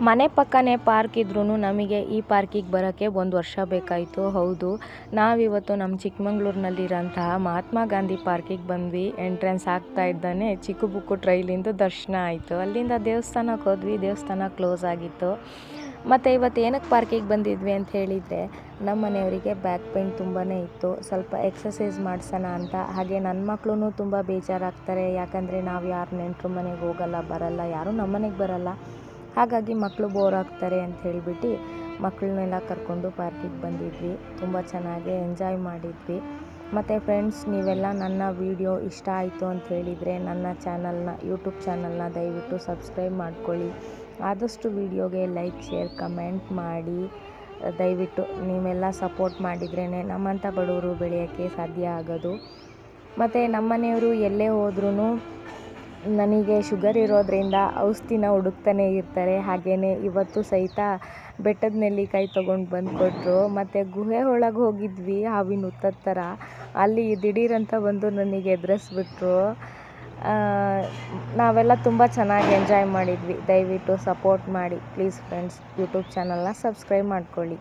ಮನೆ ಪಕ್ಕನೇ ಪಾರ್ಕ್ ಇದ್ರೂ ನಮಗೆ ಈ ಪಾರ್ಕಿಗೆ ಬರೋಕ್ಕೆ 1 ವರ್ಷ ಬೇಕಾಯಿತು. ಹೌದು, ನಾವಿವತ್ತು ನಮ್ಮ ಚಿಕ್ಕಮಂಗ್ಳೂರಿನಲ್ಲಿರೋಂತಹ ಮಹಾತ್ಮ ಗಾಂಧಿ ಪಾರ್ಕಿಗೆ ಬಂದ್ವಿ. ಎಂಟ್ರೆನ್ಸ್ ಆಗ್ತಾ ಇದ್ದಾನೆ ಚಿಕ್ಕ ಬುಕ್ಕು ಟ್ರೈಲಿಂದು ದರ್ಶನ ಆಯಿತು. ಅಲ್ಲಿಂದ ದೇವಸ್ಥಾನಕ್ಕೆ ಹೋದ್ವಿ, ದೇವಸ್ಥಾನ ಕ್ಲೋಸ್ ಆಗಿತ್ತು. ಮತ್ತು ಇವತ್ತು ಏನಕ್ಕೆ ಪಾರ್ಕಿಗೆ ಬಂದಿದ್ವಿ ಅಂತ ಹೇಳಿದರೆ, ನಮ್ಮ ಮನೆಯವರಿಗೆ ಬ್ಯಾಕ್ ಪೇಯ್ನ್ ತುಂಬಾ ಇತ್ತು. ಸ್ವಲ್ಪ ಎಕ್ಸಸೈಸ್ ಮಾಡಿಸೋಣ ಅಂತ. ಹಾಗೆ ನನ್ನ ಮಕ್ಕಳು ತುಂಬ ಬೇಜಾರಾಗ್ತಾರೆ, ಯಾಕಂದರೆ ನಾವು ಯಾರು ನೆಂಟರು ಮನೆಗೆ ಹೋಗಲ್ಲ, ಬರಲ್ಲ, ಯಾರೂ ನಮ್ಮ ಮನೆಗೆ ಬರಲ್ಲ. ಹಾಗಾಗಿ ಮಕ್ಕಳು ಬೋರ್ ಆಗ್ತಾರೆ ಅಂತ ಹೇಳಿಬಿಟ್ಟು ಮಕ್ಕಳನ್ನೆಲ್ಲ ಕರ್ಕೊಂಡು ಪಾರ್ಕಿಗೆ ಬಂದಿದ್ವಿ. ತುಂಬ ಚೆನ್ನಾಗಿ ಎಂಜಾಯ್ ಮಾಡಿದ್ವಿ. ಮತ್ತು ಫ್ರೆಂಡ್ಸ್, ನೀವೆಲ್ಲ ನನ್ನ ವಿಡಿಯೋ ಇಷ್ಟ ಆಯಿತು ಅಂತ ಹೇಳಿದರೆ ನನ್ನ ಯೂಟ್ಯೂಬ್ ಚಾನಲ್ನ ದಯವಿಟ್ಟು ಸಬ್ಸ್ಕ್ರೈಬ್ ಮಾಡ್ಕೊಳ್ಳಿ. ಆದಷ್ಟು ವಿಡಿಯೋಗೆ ಲೈಕ್, ಶೇರ್, ಕಮೆಂಟ್ ಮಾಡಿ. ದಯವಿಟ್ಟು ನೀವೆಲ್ಲ ಸಪೋರ್ಟ್ ಮಾಡಿದ್ರೇ ನಮ್ಮಂಥ ಬಡವರು ಬೆಳೆಯೋಕ್ಕೆ ಸಾಧ್ಯ ಆಗೋದು. ಮತ್ತು ನಮ್ಮ ಮನೆಯವರು ಎಲ್ಲೇ ಹೋದ್ರೂ ನನಗೆ ಶುಗರ್ ಇರೋದರಿಂದ ಔಷಧಿನ ಹುಡುಕ್ತಾನೆ ಇರ್ತಾರೆ. ಹಾಗೆಯೇ ಇವತ್ತು ಸಹಿತ ಬೆಟ್ಟದ ನೆಲ್ಲಿಕಾಯಿ ತೊಗೊಂಡು ಬಂದು ಕೊಟ್ಟರು. ಮತ್ತು ಗುಹೆ ಒಳಗೆ ಹೋಗಿದ್ವಿ ಹಾವಿನ ಹುತ್ತದ ಥರ. ಅಲ್ಲಿ ದಿಢೀರಂತ ಬಂದು ನನಗೆ ಎದುರಿಸ್ಬಿಟ್ರು. ನಾವೆಲ್ಲ ತುಂಬ ಚೆನ್ನಾಗಿ ಎಂಜಾಯ್ ಮಾಡಿದ್ವಿ. ದಯವಿಟ್ಟು ಸಪೋರ್ಟ್ ಮಾಡಿ ಪ್ಲೀಸ್ ಫ್ರೆಂಡ್ಸ್. ಯೂಟ್ಯೂಬ್ ಚಾನಲ್ನ ಸಬ್ಸ್ಕ್ರೈಬ್ ಮಾಡ್ಕೊಳ್ಳಿ.